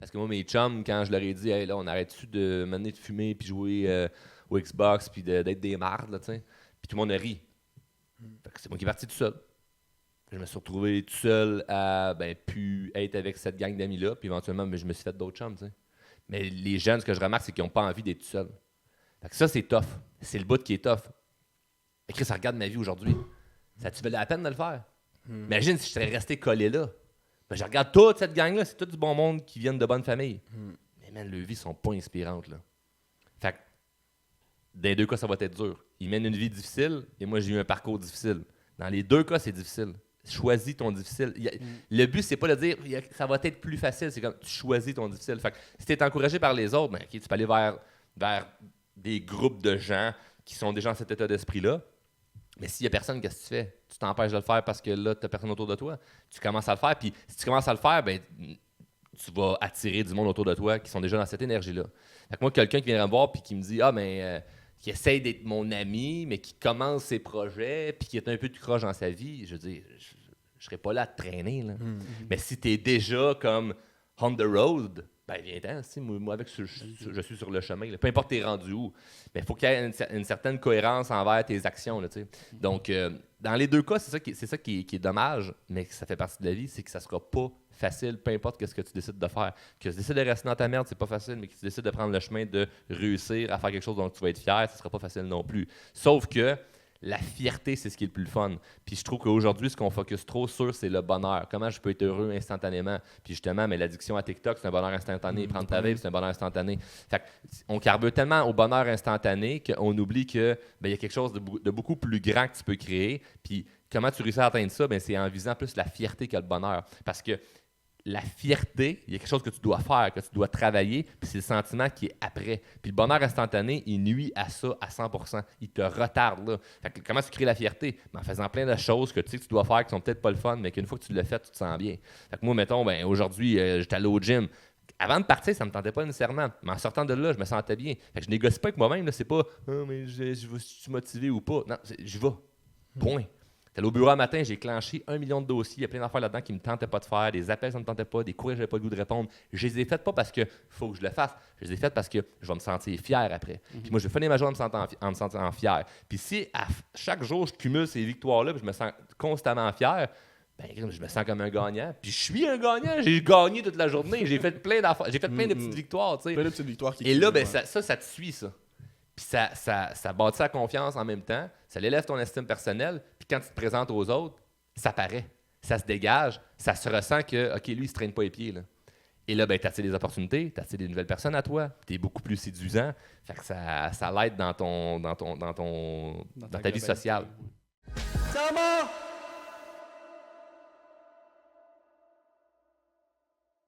Parce que moi, mes chums, quand je leur ai dit, hey, là, on arrête-tu de m'amener de fumer, puis jouer au Xbox, puis d'être des mardes, là, tu sais. Puis tout le monde a ri. Fait que c'est moi qui est parti tout seul. Je me suis retrouvé tout seul à plus être avec cette gang d'amis-là, puis éventuellement, je me suis fait d'autres chums, tu sais. Mais les jeunes, ce que je remarque, c'est qu'ils n'ont pas envie d'être tout seuls. Fait que ça, c'est tough. C'est le bout qui est tough. Mais Chris, ça regarde ma vie aujourd'hui. Ça tu valait la peine de le faire? Imagine si je serais resté collé là. Ben, je regarde toute cette gang-là, c'est tout du bon monde qui viennent de bonnes familles. Mais man, leurs vies sont pas inspirantes, là. Fait que, dans les deux cas, ça va être dur. Ils mènent une vie difficile, et moi, j'ai eu un parcours difficile. Dans les deux cas, c'est difficile. Choisis ton difficile. Le but, c'est pas de dire ça va être plus facile, c'est comme tu choisis ton difficile. Fait que si tu es encouragé par les autres, ben, okay, tu peux aller vers des groupes de gens qui sont déjà dans cet état d'esprit-là. Mais s'il n'y a personne, qu'est-ce que tu fais? Tu t'empêches de le faire parce que là, tu n'as personne autour de toi. Tu commences à le faire, puis si tu commences à le faire, ben, tu vas attirer du monde autour de toi qui sont déjà dans cette énergie-là. Fait que moi, quelqu'un qui vient me voir puis qui me dit qui essaye d'être mon ami, mais qui commence ses projets, puis qui est un peu de croche dans sa vie, je veux dire, je serais pas là à te traîner. Là. Mais si tu es déjà comme on the road, ben viens-t'en, moi avec je suis sur le chemin. Là. Peu importe t'es rendu où. Mais il faut qu'il y ait une certaine cohérence envers tes actions. Là, donc, dans les deux cas, c'est ça qui est dommage, mais ça fait partie de la vie, c'est que ça sera pas facile, peu importe ce que tu décides de faire. Que tu décides de rester dans ta merde, c'est pas facile, mais que tu décides de prendre le chemin de réussir à faire quelque chose dont tu vas être fier, ça sera pas facile non plus. Sauf que la fierté, c'est ce qui est le plus fun. Puis je trouve qu'aujourd'hui, ce qu'on focus trop sur, c'est le bonheur. Comment je peux être heureux instantanément. Puis justement, mais l'addiction à TikTok, c'est un bonheur instantané. Prendre ta vape, c'est un bonheur instantané. Fait on carbure tellement au bonheur instantané qu'on oublie que y a quelque chose de beaucoup plus grand que tu peux créer. Puis comment tu réussis à atteindre ça? C'est en visant plus la fierté que le bonheur. Parce que la fierté, il y a quelque chose que tu dois faire, que tu dois travailler, puis c'est le sentiment qui est après. Puis le bonheur instantané, il nuit à ça à 100%. Il te retarde là. Fait que comment tu crées la fierté? En faisant plein de choses que tu sais que tu dois faire qui sont peut-être pas le fun, mais qu'une fois que tu l'as fait, tu te sens bien. Fait que moi, mettons, aujourd'hui, j'étais allé au gym. Avant de partir, ça me tentait pas nécessairement. Mais en sortant de là, je me sentais bien. Fait que je négocie pas avec moi-même. Là. C'est pas « Ah, mais je suis motivé ou pas. » Non, je vais. Point. J'étais au bureau un matin, j'ai clenché 1 million de dossiers. Il y a plein d'affaires là-dedans qui ne me tentaient pas de faire. Des appels, ça ne me tentait pas. Des courriels, je n'avais pas le goût de répondre. Je les ai faites pas parce qu'il faut que je le fasse. Je les ai faites parce que je vais me sentir fier après. Puis moi, je vais finir ma journée en me sentant fier. Puis si à chaque jour, je cumule ces victoires-là puis je me sens constamment fier, je me sens comme un gagnant. Puis je suis un gagnant. J'ai gagné toute la journée. J'ai fait plein d'affaires. J'ai fait plein de petites victoires. Plein de petites victoires qui et là, ça te suit, ça. Puis ça bâtit sa confiance en même temps. Ça élève ton estime personnelle. Puis quand tu te présentes aux autres, ça paraît, ça se dégage, ça se ressent que, OK, lui, il ne se traîne pas les pieds. Là. Et là, tu attires des opportunités, tu attires des nouvelles personnes à toi, tu es beaucoup plus séduisant. Fait que ça l'aide dans ta vie sociale. Ça va!